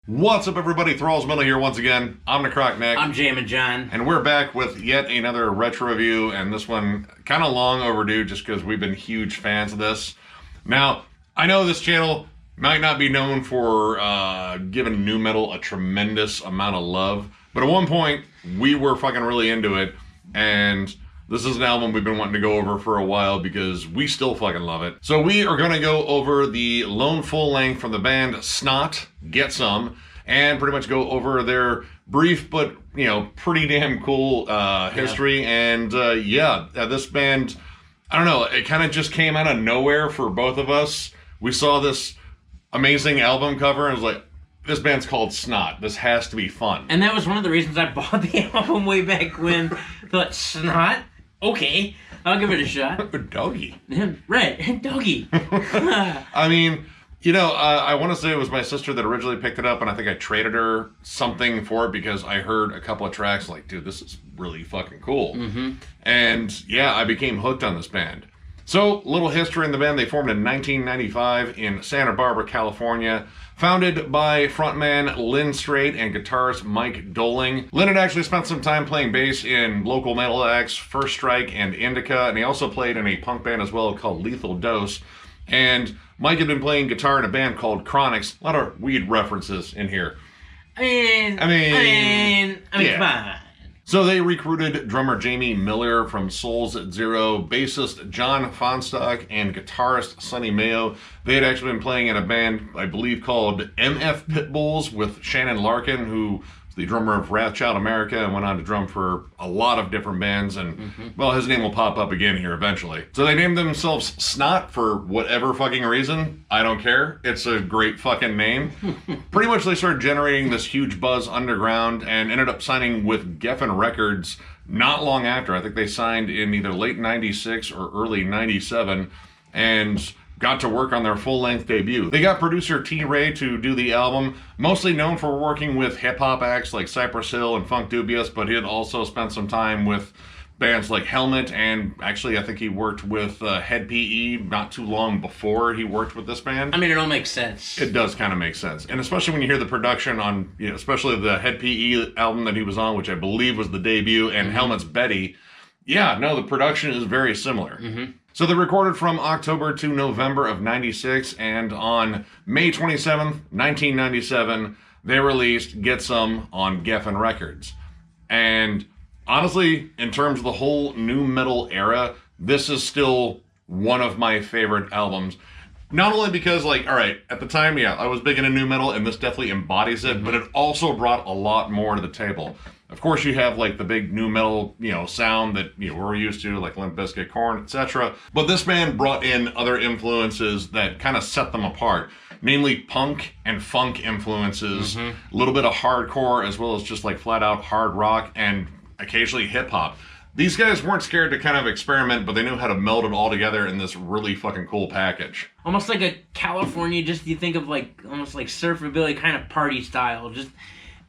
What's up, everybody? Thralls here once again. I'm Necrotic Nick. I'm Jammin John. And we're back with yet another retro review, and this one kind of long overdue just because we've been huge fans of this. Now, I know this channel might not be known for giving nu metal a tremendous amount of love, but at one point, we were fucking really into it, and this is an album we've been wanting to go over for a while because we still fucking love it. So we are going to go over the lone full length from the band Snot, Get Some, and pretty much go over their brief but, you know, pretty damn cool history. And this band, I don't know, it kind of just came out of nowhere for both of us. We saw this amazing album cover and was like, this band's called Snot. This has to be fun. And that was one of the reasons I bought the album way back when. Thought, Snot? Okay, I'll give it a shot. Doggy. Right, doggy. I mean, you know, I want to say it was my sister that originally picked it up, and I think I traded her something for it because I heard a couple of tracks like, dude, this is really fucking cool. Mm-hmm. And yeah, I became hooked on this band. So, little history in the band. They formed in 1995 in Santa Barbara, California. Founded by frontman Lynn Strait and guitarist Mike Doling. Lynn had actually spent some time playing bass in local metal acts, First Strike and Indica, and he also played in a punk band as well called Lethal Dose. And Mike had been playing guitar in a band called Chronics. A lot of weed references in here. I mean, yeah. Come on. So they recruited drummer Jamie Miller from Souls at Zero, bassist John Fonstock, and guitarist Sonny Mayo. They had actually been playing in a band, I believe, called MF Pitbulls with Shannon Larkin, who was the drummer of Wrathchild America and went on to drum for a lot of different bands. And, well, his name will pop up again here eventually. So they named themselves Snot for whatever fucking reason. I don't care. It's a great fucking name. Pretty much they started generating this huge buzz underground and ended up signing with Geffen Records not long after. I think they signed in either late 96 or early 97 and got to work on their full-length debut. They got producer T-Ray to do the album, mostly known for working with hip-hop acts like Cypress Hill and Funk Dubious, but he had also spent some time with bands like Helmet, and actually I think he worked with Head PE not too long before he worked with this band. I mean, it all makes sense. It does kind of make sense. And especially when you hear the production on, you know, especially the Head PE album that he was on, which I believe was the debut, and Helmet's Betty. Yeah, no, the production is very similar. So they recorded from October to November of 96, and on May 27th, 1997, they released Get Some on Geffen Records. And honestly, in terms of the whole nu metal era, this is still one of my favorite albums. Not only because, like, all right, at the time, yeah, I was big into nu metal, and this definitely embodies it, but it also brought a lot more to the table. Of course, you have, like, the big nu metal, you know, sound that, you know, we're used to, like Limp Bizkit, Korn, etc. But this band brought in other influences that kind of set them apart. Namely, punk and funk influences, a little bit of hardcore, as well as just, like, flat-out hard rock, and occasionally hip-hop. These guys weren't scared to kind of experiment, but they knew how to meld it all together in this really fucking cool package. Almost like a California, just you think of like, almost like surfabilly kind of party style. Just,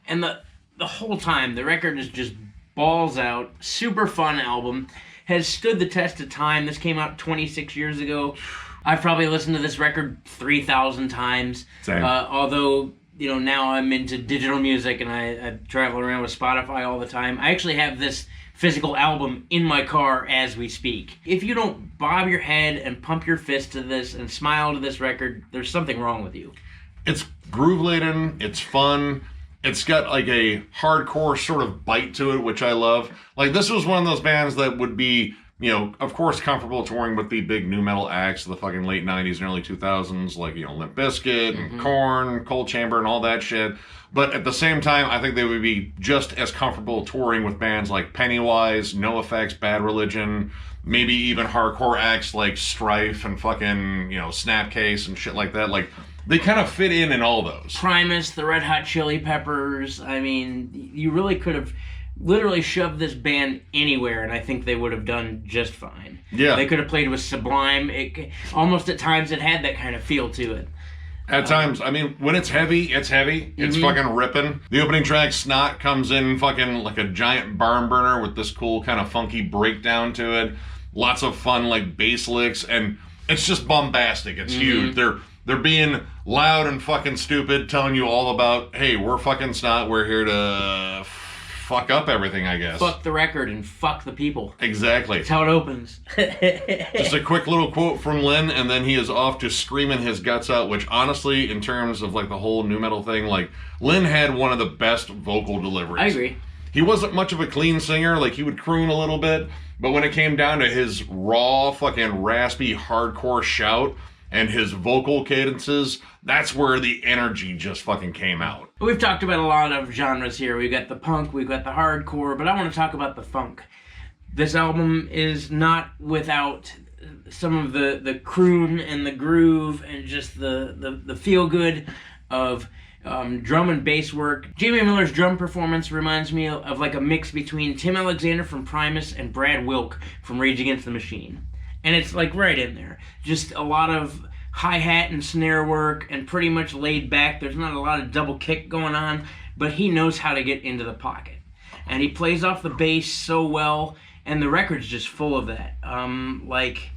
and the whole time, the record is just balls out. Super fun album. Has stood the test of time. This came out 26 years ago. I've probably listened to this record 3,000 times. Same. Although, you know, now I'm into digital music and I travel around with Spotify all the time. I actually have this physical album in my car as we speak. If you don't bob your head and pump your fist to this and smile to this record, there's something wrong with you. It's groove-laden, it's fun, it's got like a hardcore sort of bite to it, which I love. Like, this was one of those bands that would be, you know, of course comfortable touring with the big nu metal acts of the fucking late 90s and early 2000s, like, you know, Limp Bizkit and Korn, Cold Chamber and all that shit. But at the same time, I think they would be just as comfortable touring with bands like Pennywise, NoFX, Bad Religion, maybe even hardcore acts like Strife and fucking, you know, Snapcase and shit like that. Like, they kind of fit in all those. Primus, the Red Hot Chili Peppers. I mean, you really could have literally shoved this band anywhere, and I think they would have done just fine. Yeah. They could have played with Sublime. Almost at times it had that kind of feel to it. At times, I mean, when it's heavy, it's heavy. It's fucking ripping. The opening track, Snot, comes in fucking like a giant barn burner with this cool kind of funky breakdown to it. Lots of fun, like, bass licks, and it's just bombastic. It's huge. They're They're being loud and fucking stupid, telling you all about, hey, we're fucking Snot, we're here to fuck up everything, I guess. Fuck the record and fuck the people. Exactly. That's how it opens. Just a quick little quote from Lynn, and then he is off to screaming his guts out, which honestly, in terms of like the whole nu metal thing, like Lynn had one of the best vocal deliveries. I agree. He wasn't much of a clean singer, like he would croon a little bit, but when it came down to his raw, fucking raspy, hardcore shout and his vocal cadences, that's where the energy just fucking came out. We've talked about a lot of genres here. We've got the punk, we've got the hardcore, but I want to talk about the funk. This album is not without some of the croon and the groove and just the feel-good of drum and bass work. Jamie Miller's drum performance reminds me of like a mix between Tim Alexander from Primus and Brad Wilk from Rage Against the Machine. And it's like right in there. Just a lot of hi-hat and snare work and pretty much laid back. There's not a lot of double kick going on, but he knows how to get into the pocket. And he plays off the bass so well, and the record's just full of that. Like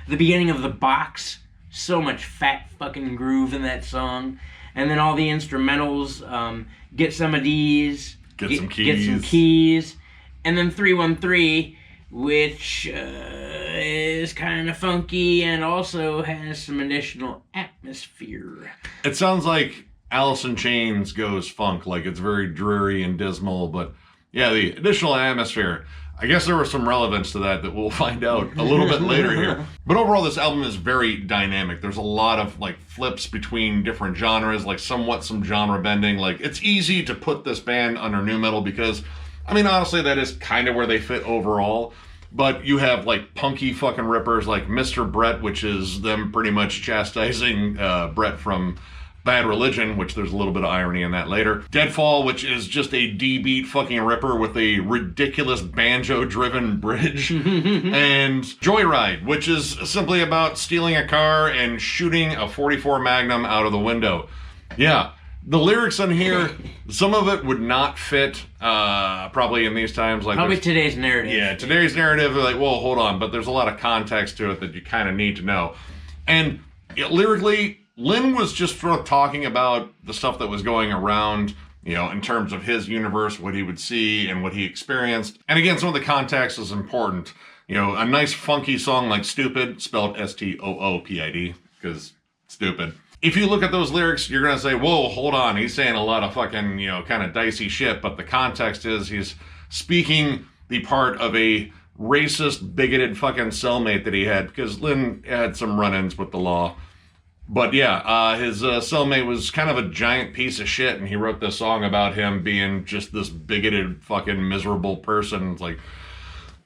the beginning of The Box, so much fat fucking groove in that song. And then all the instrumentals, Get Some of These, Get Some Keys. And then 313, which is kind of funky and also has some additional atmosphere. It sounds like Alice in Chains goes funk, like it's very dreary and dismal, but yeah, the additional atmosphere. I guess there was some relevance to that we'll find out a little bit later here. But overall, this album is very dynamic. There's a lot of like flips between different genres, like somewhat some genre bending. Like it's easy to put this band under nu metal because, I mean, honestly, that is kind of where they fit overall. But you have like punky fucking rippers like Mr. Brett, which is them pretty much chastising Brett from Bad Religion, which there's a little bit of irony in that later. Deadfall, which is just a D-beat fucking ripper with a ridiculous banjo-driven bridge. And Joyride, which is simply about stealing a car and shooting a .44 Magnum out of the window. Yeah, the lyrics on here, some of it would not fit probably in these times. Like probably today's narrative. Yeah, today's narrative, like, well, hold on, but there's a lot of context to it that you kind of need to know. And lyrically, Lynn was just sort of talking about the stuff that was going around, you know, in terms of his universe, what he would see and what he experienced. And again, some of the context is important. You know, a nice funky song like Stupid, spelled S-T-O-O-P-I-D, because stupid. If you look at those lyrics, you're going to say, whoa, hold on, he's saying a lot of fucking, you know, kind of dicey shit. But the context is he's speaking the part of a racist, bigoted fucking cellmate that he had, because Lynn had some run-ins with the law. But yeah, his cellmate was kind of a giant piece of shit, and he wrote this song about him being just this bigoted, fucking miserable person. It's like,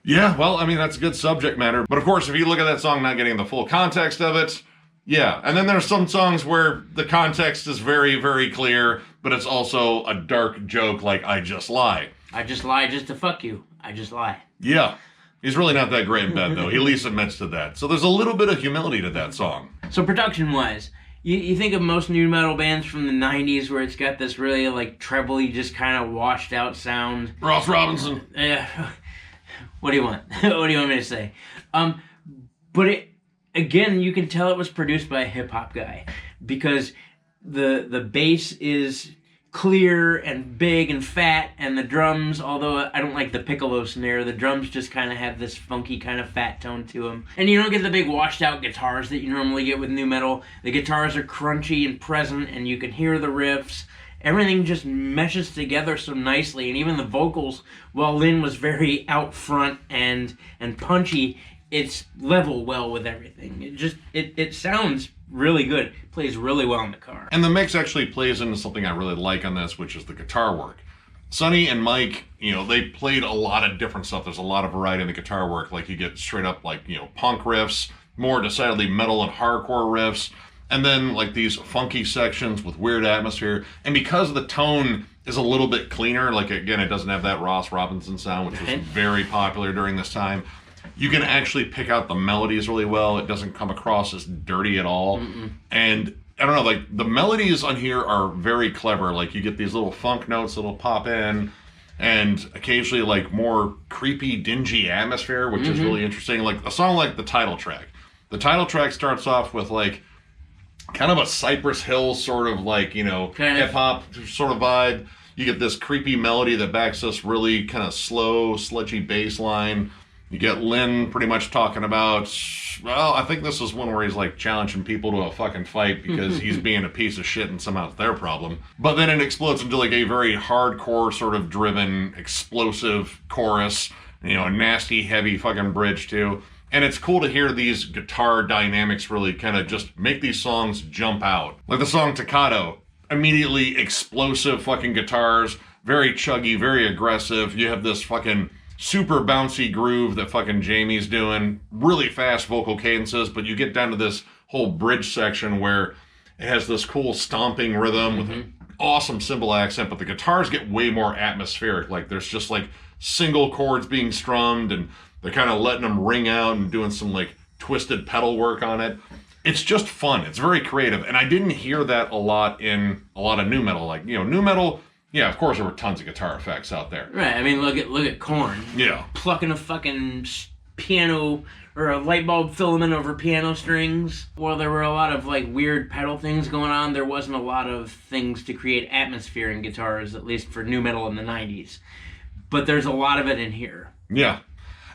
yeah, well, I mean, that's a good subject matter. But of course, if you look at that song not getting the full context of it, yeah. And then there's some songs where the context is very, very clear, but it's also a dark joke like I Just Lie. I just lie just to fuck you. I just lie. Yeah. He's really not that great in bed, though. He at least admits to that. So there's a little bit of humility to that song. So production-wise, you think of most nu metal bands from the 90s where it's got this really, like, trebly, just kind of washed-out sound. Ross Robinson. Yeah. What do you want? What do you want me to say? But it, again, you can tell it was produced by a hip-hop guy because the bass is clear and big and fat, and the drums, although I don't like the piccolo snare, the drums just kind of have this funky kind of fat tone to them. And you don't get the big washed out guitars that you normally get with nu metal. The guitars are crunchy and present, and you can hear the riffs. Everything just meshes together so nicely, and even the vocals, while Lynn was very out front and punchy, it's level well with everything. It sounds really good. It plays really well in the car. And the mix actually plays into something I really like on this, which is the guitar work. Sonny and Mike, you know, they played a lot of different stuff. There's a lot of variety in the guitar work. Like you get straight up like, you know, punk riffs, more decidedly metal and hardcore riffs, and then like these funky sections with weird atmosphere. And because the tone is a little bit cleaner, like again, it doesn't have that Ross Robinson sound, which was very popular during this time. You can actually pick out the melodies really well. It doesn't come across as dirty at all. And I don't know, like the melodies on here are very clever. Like you get these little funk notes that'll pop in, and occasionally like more creepy, dingy atmosphere, which is really interesting. Like a song like the title track. The title track starts off with like kind of a Cypress Hill sort of like, hip hop sort of vibe. You get this creepy melody that backs this really kind of slow, sludgy bass line. You get Lynn pretty much talking about, well, I think this is one where he's like challenging people to a fucking fight because he's being a piece of shit and somehow it's their problem. But then it explodes into like a very hardcore sort of driven, explosive chorus, a nasty, heavy fucking bridge too. And it's cool to hear these guitar dynamics really kind of just make these songs jump out. Like the song Toccato, immediately explosive fucking guitars, very chuggy, very aggressive. You have this fucking super bouncy groove that fucking Jamie's doing, really fast vocal cadences, but you get down to this whole bridge section where it has this cool stomping rhythm with an awesome cymbal accent, but the guitars get way more atmospheric. Like there's just like single chords being strummed and they're kind of letting them ring out and doing some like twisted pedal work on it. It's just fun. It's very creative. And I didn't hear that a lot in a lot of nu metal. Like, nu metal, yeah, of course there were tons of guitar effects out there. Right. I mean, look at Korn. Yeah. Plucking a fucking piano or a light bulb filament over piano strings. While there were a lot of like weird pedal things going on, there wasn't a lot of things to create atmosphere in guitars, at least for nu metal in the 90s. But there's a lot of it in here. Yeah.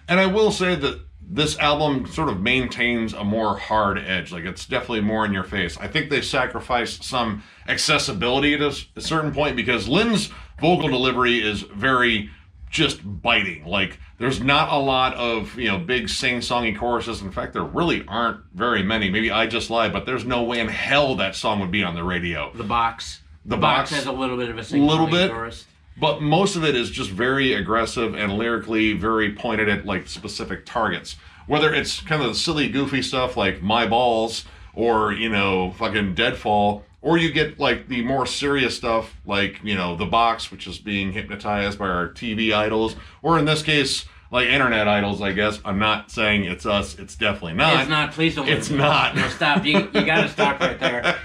And I will say that this album sort of maintains a more hard edge. Like, it's definitely more in your face. I think they sacrificed some accessibility at a certain point because Lynn's vocal delivery is very just biting. Like, there's not a lot of, big sing-songy choruses. In fact, there really aren't very many. Maybe I just lied, but there's no way in hell that song would be on the radio. The Box. The Box has a little bit of a sing-songy chorus. But most of it is just very aggressive and lyrically very pointed at like specific targets. Whether it's kind of the silly, goofy stuff like My Balls or, fucking Deadfall, or you get like the more serious stuff like, The Box, which is being hypnotized by our TV idols, or in this case, like internet idols, I guess. I'm not saying it's us. It's definitely not. It's not. Please don't. It's not. No, stop. You got to stop right there.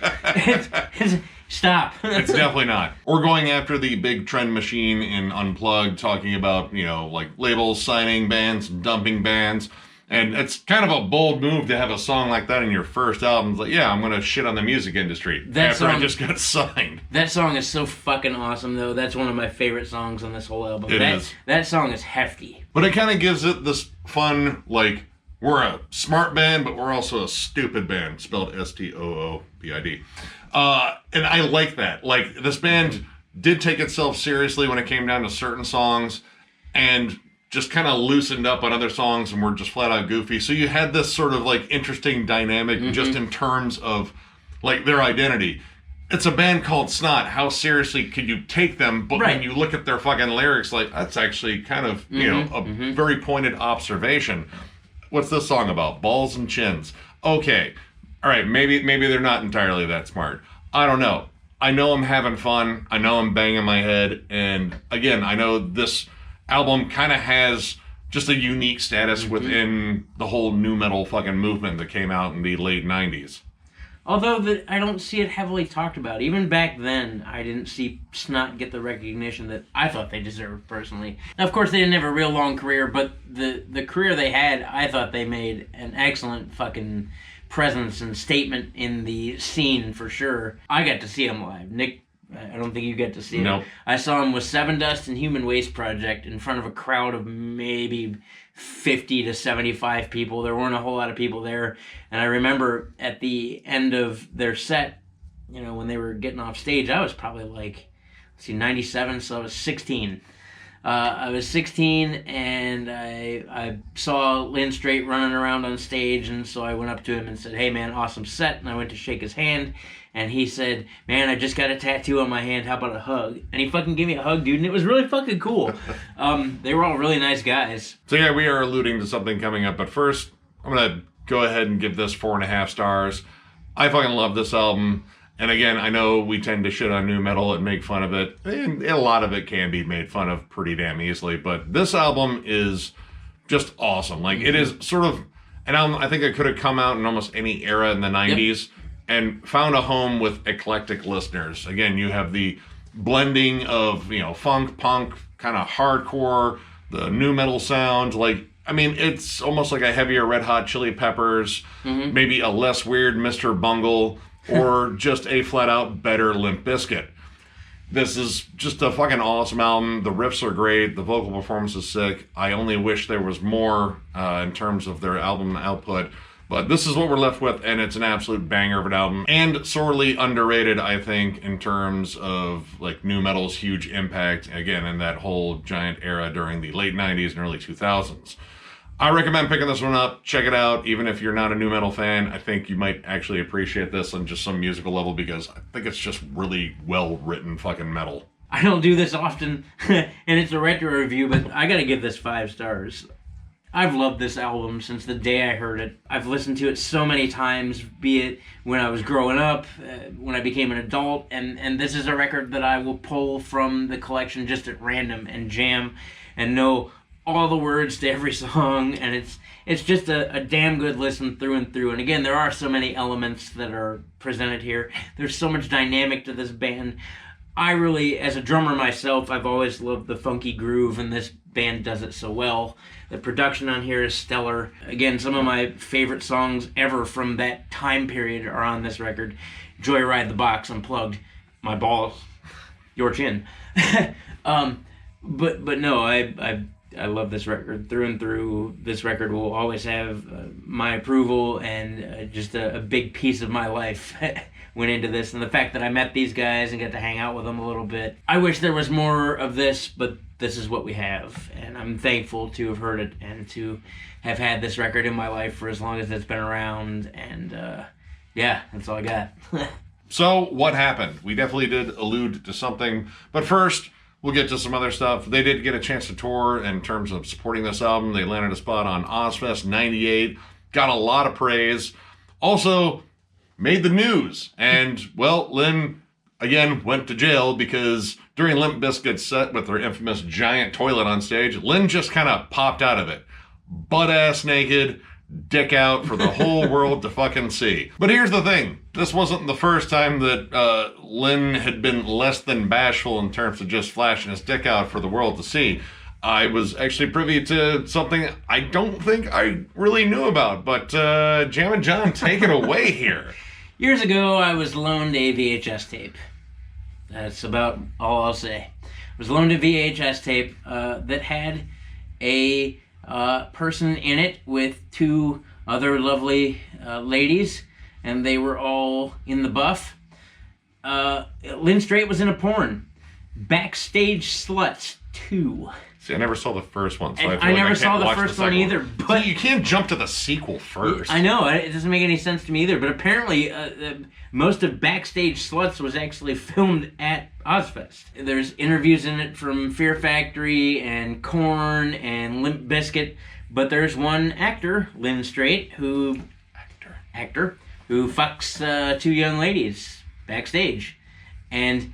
Stop. It's definitely not. We're going after the big trend machine in Unplugged, talking about, like labels signing bands, dumping bands. And it's kind of a bold move to have a song like that in your first album. It's like, yeah, I'm going to shit on the music industry I just got signed. That song is so fucking awesome, though. That's one of my favorite songs on this whole album. It is. That song is hefty. But it kind of gives it this fun, like, we're a smart band, but we're also a stupid band, spelled STOOPID. And I like that. Like, this band did take itself seriously when it came down to certain songs, and just kind of loosened up on other songs and were just flat out goofy. So you had this sort of like interesting dynamic just in terms of like their identity. It's a band called Snot. How seriously could you take them? But when you look at their fucking lyrics, like that's actually kind of, a very pointed observation. What's this song about? Balls and chins. Okay. All right. Maybe they're not entirely that smart. I don't know. I know I'm having fun. I know I'm banging my head. And again, I know this album kind of has just a unique status within the whole nu metal fucking movement that came out in the late 90s. Although I don't see it heavily talked about. Even back then, I didn't see Snot get the recognition that I thought they deserved, personally. Now, of course, they didn't have a real long career, but the career they had, I thought they made an excellent fucking presence and statement in the scene, for sure. I got to see them live. Nick, I don't think you get to see him. I saw him with Seven Dust and Human Waste Project in front of a crowd of maybe 50 to 75 people. There weren't a whole lot of people there. And I remember at the end of their set, when they were getting off stage, I was probably like, 97, so I was 16. I was 16, and I saw Lynn Strait running around on stage, and so I went up to him and said, "Hey man, awesome set," and I went to shake his hand, and he said, "Man, I just got a tattoo on my hand, how about a hug?" And he fucking gave me a hug, dude, and it was really fucking cool. They were all really nice guys. So yeah, we are alluding to something coming up, but first, I'm going to go ahead and give this 4.5 stars. I fucking love this album. And again, I know we tend to shit on nu metal and make fun of it, and a lot of it can be made fun of pretty damn easily, but this album is just awesome. Like, it is sort of an album I think it could have come out in almost any era in the 90s and found a home with eclectic listeners. Again, you have the blending of, funk, punk, kind of hardcore, the nu metal sound, like, I mean, it's almost like a heavier Red Hot Chili Peppers, maybe a less weird Mr. Bungle. or just a flat out better Limp Bizkit. This is just a fucking awesome album. The riffs are great. The vocal performance is sick. I only wish there was more in terms of their album output. But this is what we're left with, and it's an absolute banger of an album. And sorely underrated, I think, in terms of like nu metal's huge impact, again, in that whole giant era during the late 90s and early 2000s. I recommend picking this one up. Check it out. Even if you're not a nu metal fan, I think you might actually appreciate this on just some musical level because I think it's just really well-written fucking metal. I don't do this often, and it's a retro review, but I gotta give this 5 stars. I've loved this album since the day I heard it. I've listened to it so many times, be it when I was growing up, when I became an adult, and this is a record that I will pull from the collection just at random and jam and know all the words to every song, and it's just a damn good listen through and through. And again, there are so many elements that are presented here. There's so much dynamic to this band. I really, as a drummer myself, I've always loved the funky groove, and this band does it so well. The production on here is stellar. Again, some of my favorite songs ever from that time period are on this record. Joyride the Box, Unplugged, My Balls, Your Chin. But no, I love this record through and through. This record will always have my approval, and just a big piece of my life went into this. And the fact that I met these guys and got to hang out with them a little bit. I wish there was more of this, but this is what we have. And I'm thankful to have heard it and to have had this record in my life for as long as it's been around. And yeah, that's all I got. So, what happened? We definitely did allude to something. But first, we'll get to some other stuff. They did get a chance to tour in terms of supporting this album. They landed a spot on Ozfest 98, got a lot of praise. Also, made the news. And, well, Lynn, again, went to jail because during Limp Bizkit's set with their infamous giant toilet on stage, Lynn just kind of popped out of it. Butt-ass naked, dick out for the whole world to fucking see. But here's the thing. This wasn't the first time that Lynn had been less than bashful in terms of just flashing his dick out for the world to see. I was actually privy to something I don't think I really knew about, but Jammin John, take it away here. Years ago, I was loaned a VHS tape. That's about all I'll say. I was loaned a VHS tape that had a person in it with 2 other lovely ladies, and they were all in the buff. Lynn Strait was in a porn. Backstage Sluts 2. See, I never saw the first one, so I never saw the first one either. But see, you can't jump to the sequel first. I know, it doesn't make any sense to me either. But apparently, most of Backstage Sluts was actually filmed at Ozfest. There's interviews in it from Fear Factory and Korn and Limp Bizkit. But there's one actor, Lynn Strait, who fucks 2 young ladies backstage, and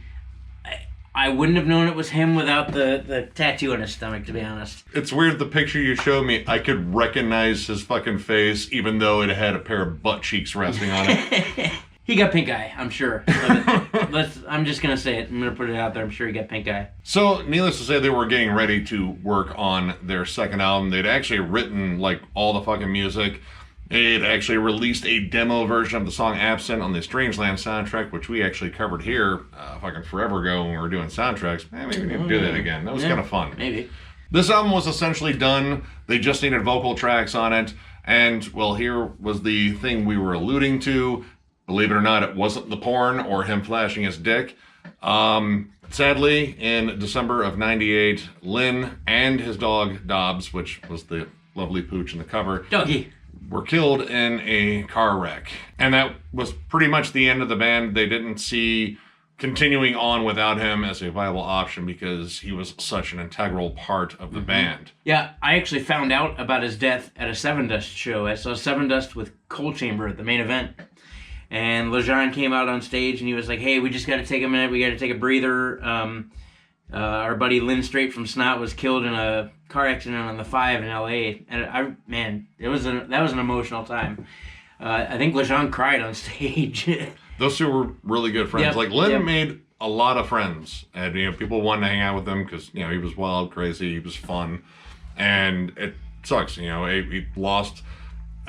I wouldn't have known it was him without the tattoo on his stomach, to be honest. It's weird, the picture you showed me, I could recognize his fucking face, even though it had a pair of butt cheeks resting on it. He got pink eye, I'm sure. I'm just going to say it. I'm going to put it out there. I'm sure he got pink eye. So, needless to say, they were getting ready to work on their second album. They'd actually written, like, all the fucking music. They'd actually released a demo version of the song Absent on the Strangeland soundtrack, which we actually covered here fucking forever ago when we were doing soundtracks. Maybe we need to do that again. That was kind of fun. Maybe. This album was essentially done. They just needed vocal tracks on it. And, well, here was the thing we were alluding to. Believe it or not, it wasn't the porn or him flashing his dick. Sadly, in December of 98, Lynn and his dog, Dobbs, which was the lovely pooch in the cover, Doggy, were killed in a car wreck. And that was pretty much the end of the band. They didn't see continuing on without him as a viable option because he was such an integral part of the band. Yeah, I actually found out about his death at a Seven Dust show. I saw Seven Dust with Cold Chamber at the main event. And Lejeune came out on stage and he was like, hey, we just got to take a minute. We got to take a breather. Our buddy Lynn Strait from Snot was killed in a car accident on the 5 in L.A. And that was an emotional time. I think Lejeune cried on stage. Those two were really good friends. Yep, like Lynn made a lot of friends, and people wanted to hang out with him because he was wild, crazy, he was fun, and it sucks. He lost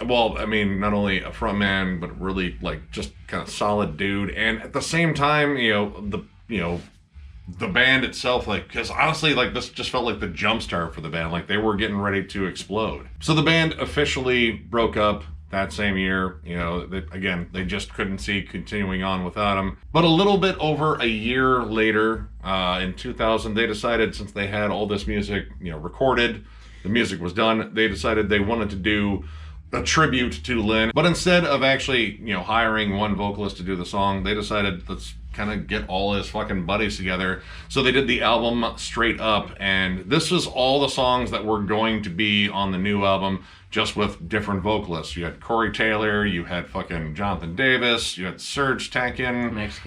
well, I mean, not only a frontman, but really like just kind of solid dude. And at the same time, the band itself, like, because honestly, like, this just felt like the jumpstart for the band. Like, they were getting ready to explode. So the band officially broke up that same year. They just couldn't see continuing on without him. But a little bit over a year later, in 2000, they decided, since they had all this music, recorded, the music was done, they decided they wanted to do a tribute to Lynn. But instead of actually, hiring one vocalist to do the song, they decided, let's kind of get all his fucking buddies together. So they did the album Straight Up, and this was all the songs that were going to be on the new album, just with different vocalists. You had Corey Taylor, you had fucking Jonathan Davis, you had Serge Tankian, Max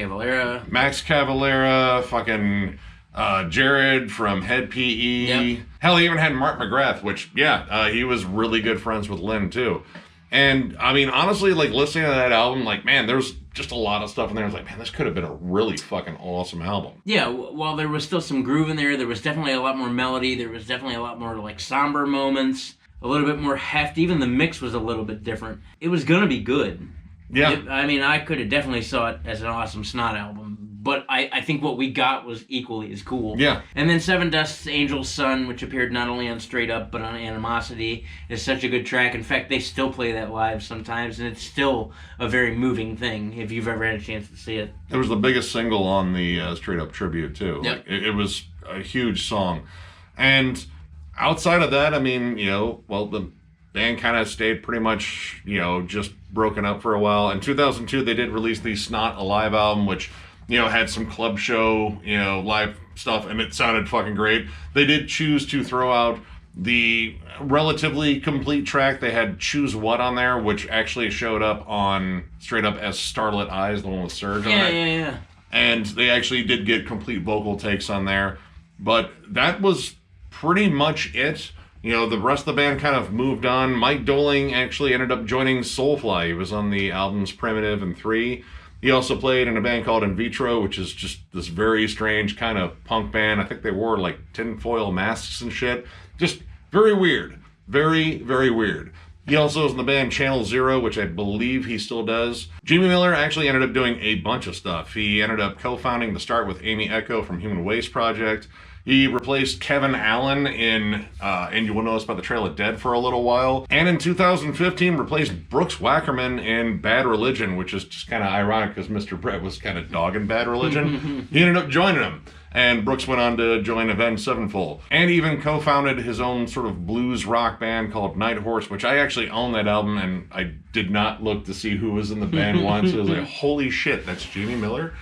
Cavalera, fucking Jared from Head PE. Yep. Hell, he even had Mark McGrath, which, he was really good friends with Lynn, too. And, I mean, honestly, like, listening to that album, like, man, there's just a lot of stuff in there. I was like, man, this could have been a really fucking awesome album. Yeah, while there was still some groove in there was definitely a lot more melody. There was definitely a lot more, like, somber moments, a little bit more heft. Even the mix was a little bit different. It was going to be good. Yeah. I could have definitely saw it as an awesome Snot album. But I think what we got was equally as cool. Yeah. And then Seven Dust's Angel's Son, which appeared not only on Straight Up, but on Animosity, is such a good track. In fact, they still play that live sometimes, and it's still a very moving thing, if you've ever had a chance to see it. It was the biggest single on the Straight Up tribute, too. Yep. Like, it was a huge song. And outside of that, I mean, the band kind of stayed pretty much, just broken up for a while. In 2002, they did release the Snot Alive album, which had some club show, live stuff, and it sounded fucking great. They did choose to throw out the relatively complete track. They had Choose What on there, which actually showed up on Straight Up as Starlit Eyes, the one with Serge on it. Yeah. And they actually did get complete vocal takes on there. But that was pretty much it. The rest of the band kind of moved on. Mike Doling actually ended up joining Soulfly. He was on the albums Primitive and 3. He also played in a band called In Vitro, which is just this very strange kind of punk band. I think they wore like tinfoil masks and shit. Just very weird. Very, very weird. He also was in the band Channel Zero, which I believe he still does. Jamie Miller actually ended up doing a bunch of stuff. He ended up co-founding The Start with Amy Echo from Human Waste Project. He replaced Kevin Allen in And You Will Know Us by the Trail of Dead for a little while. And in 2015, replaced Brooks Wackerman in Bad Religion, which is just kind of ironic because Mr. Brett was kind of dogging Bad Religion. He ended up joining him. And Brooks went on to join Avenged Sevenfold. And even co-founded his own sort of blues rock band called Night Horse, which I actually own that album, and I did not look to see who was in the band once. It was like, holy shit, that's Jamie Miller?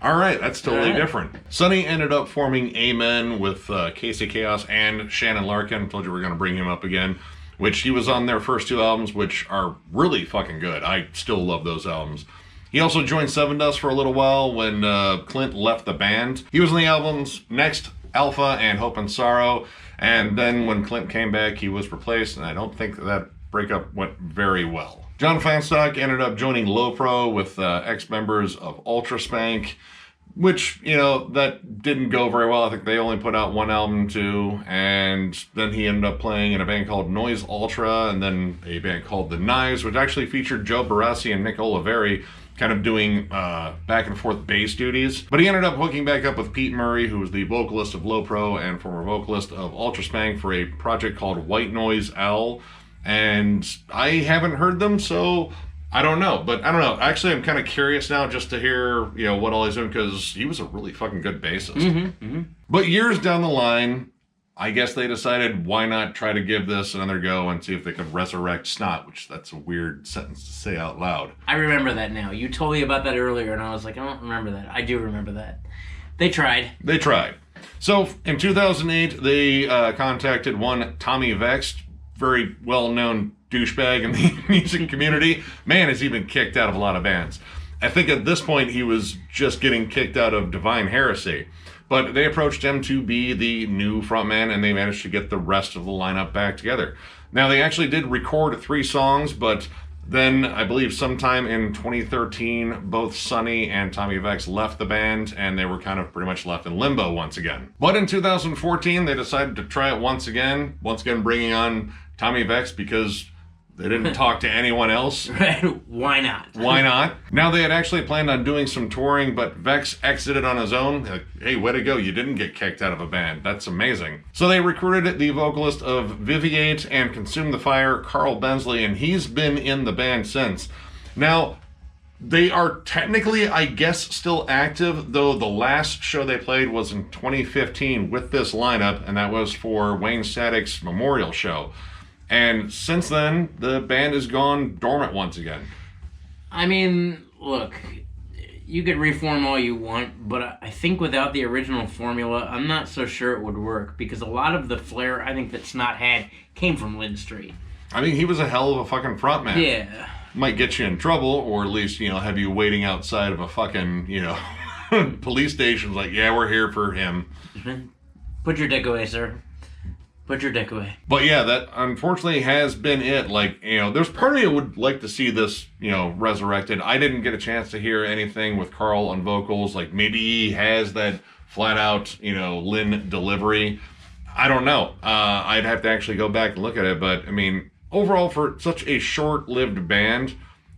All right, that's totally different. Sonny ended up forming Amen with Casey Chaos and Shannon Larkin. Told you we are going to bring him up again, which he was on their first 2 albums, which are really fucking good. I still love those albums. He also joined Seven Dust for a little while when Clint left the band. He was on the albums Next, Alpha, and Hope and Sorrow. And then when Clint came back, he was replaced, and I don't think that breakup went very well. John Feinstock ended up joining Low Pro with ex-members of Ultra Spank, which, that didn't go very well. I think they only put out 1 album, too, and then he ended up playing in a band called Noise Ultra, and then a band called The Knives, which actually featured Joe Barassi and Nick Oliveri, kind of doing back and forth bass duties. But he ended up hooking back up with Pete Murray, who was the vocalist of Low Pro and former vocalist of Ultra Spank, for a project called White Noise Owl. And I haven't heard them, so I don't know. But I don't know. Actually, I'm kind of curious now just to hear, what all he's doing, because he was a really fucking good bassist. But years down the line, I guess they decided, why not try to give this another go and see if they could resurrect Snot, which that's a weird sentence to say out loud. I remember that now. You told me about that earlier, and I was like, I don't remember that. I do remember that. They tried. So in 2008, they contacted one Tommy Vext, very well-known douchebag in the music community. Man, has he been kicked out of a lot of bands. I think at this point he was just getting kicked out of Divine Heresy. But they approached him to be the new frontman, and they managed to get the rest of the lineup back together. Now, they actually did record 3 songs, but then I believe sometime in 2013, both Sonny and Tommy Vex left the band, and they were kind of pretty much left in limbo once again. But in 2014, they decided to try it once again bringing on Tommy Vex, because They didn't talk to anyone else. Right? Why not? Why not? Now, they had actually planned on doing some touring, but Vex exited on his own. Like, hey, way to go. You didn't get kicked out of a band. That's amazing. So they recruited the vocalist of Viviate and Consume the Fire, Carl Bensley, and he's been in the band since. Now, they are technically, I guess, still active, though the last show they played was in 2015 with this lineup, and that was for Wayne Static's memorial show. And since then, the band has gone dormant once again. I mean, look, you could reform all you want, but I think without the original formula, I'm not so sure it would work, because a lot of the flair I think that Snot had came from Lynn Strait. I mean, he was a hell of a fucking frontman. Yeah. Might get you in trouble, or at least, have you waiting outside of a fucking, police station like, yeah, we're here for him. Put your dick away, sir. Put your dick away. But yeah, that unfortunately has been it. Like, there's part of me that would like to see this, resurrected. I didn't get a chance to hear anything with Carl on vocals. Like, maybe he has that flat out, Lynn delivery. I don't know. I'd have to actually go back and look at it. But, I mean, overall, for such a short-lived band,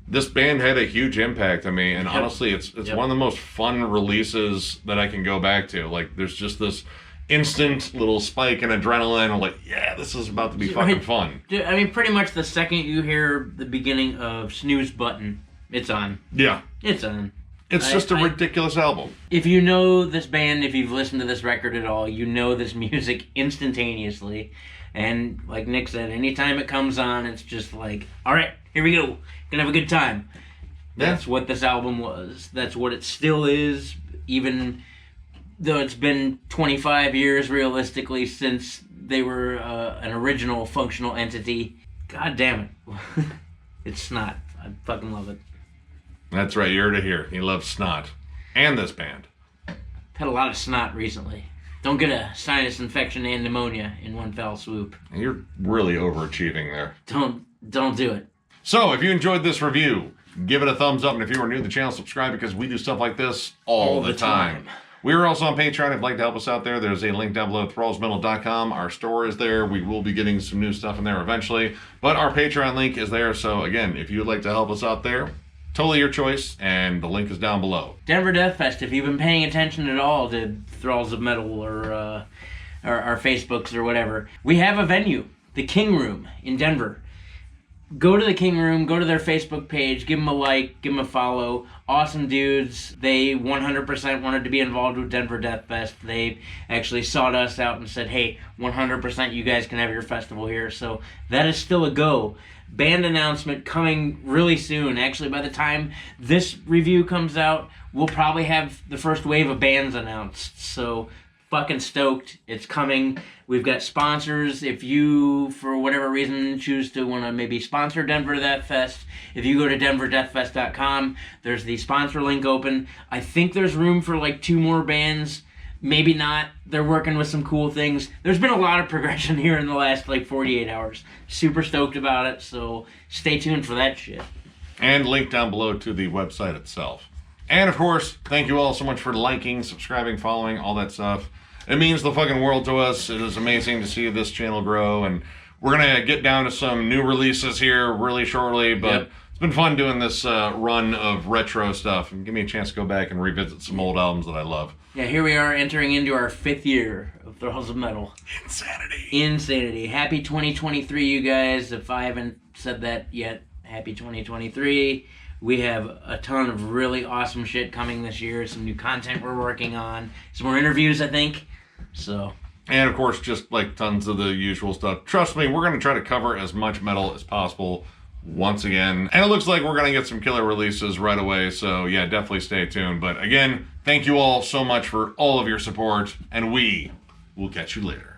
this band had a huge impact on me. And honestly, it's one of the most fun releases that I can go back to. Like, there's just this instant little spike in adrenaline. I'm like, yeah, this is about to be fucking fun. Dude, I mean, pretty much the second you hear the beginning of Snooze Button, it's on. Yeah. It's on. It's just a ridiculous album. If you know this band, if you've listened to this record at all, you know this music instantaneously. And like Nick said, anytime it comes on, it's just like, all right, here we go. Gonna have a good time. Yeah. That's what this album was. That's what it still is, even though it's been 25 years realistically since they were an original functional entity. God damn it. It's Snot. I fucking love it. That's right, you're to hear. He loves Snot. And this band. Had a lot of snot recently. Don't get a sinus infection and pneumonia in one fell swoop. You're really overachieving there. Don't do it. So, if you enjoyed this review, give it a thumbs up. And if you are new to the channel, subscribe, because we do stuff like this all the time. We are also on Patreon if you'd like to help us out there. There's a link down below, thrallsmetal.com. Our store is there. We will be getting some new stuff in there eventually. But our Patreon link is there. So, again, if you would like to help us out there, totally your choice, and the link is down below. Denver Death Fest, if you've been paying attention at all to Thralls of Metal or our Facebooks or whatever, we have a venue, the King Room in Denver. Go to the King Room, go to their Facebook page, give them a like, give them a follow. Awesome dudes. They 100% wanted to be involved with Denver Death Fest. They actually sought us out and said, hey, 100% you guys can have your festival here. So that is still a go. Band announcement coming really soon. Actually, by the time this review comes out, we'll probably have the first wave of bands announced. So fucking stoked. It's coming. We've got sponsors. If you, for whatever reason, choose to want to maybe sponsor Denver Death Fest, if you go to denverdeathfest.com, there's the sponsor link open. I think there's room for like 2 more bands. Maybe not. They're working with some cool things. There's been a lot of progression here in the last like 48 hours. Super stoked about it, so stay tuned for that shit. And link down below to the website itself. And of course, thank you all so much for liking, subscribing, following, all that stuff. It means the fucking world to us. It is amazing to see this channel grow, and we're going to get down to some new releases here really shortly, but it's been fun doing this run of retro stuff, and give me a chance to go back and revisit some old albums that I love. Yeah, here we are entering into our 5th year of Thralls of Metal. Insanity. Happy 2023, you guys. If I haven't said that yet, happy 2023. We have a ton of really awesome shit coming this year. Some new content we're working on. Some more interviews, I think. So. And of course, just like tons of the usual stuff. Trust me, we're going to try to cover as much metal as possible once again. And it looks like we're going to get some killer releases right away. So yeah, definitely stay tuned. But again, thank you all so much for all of your support. And we will catch you later.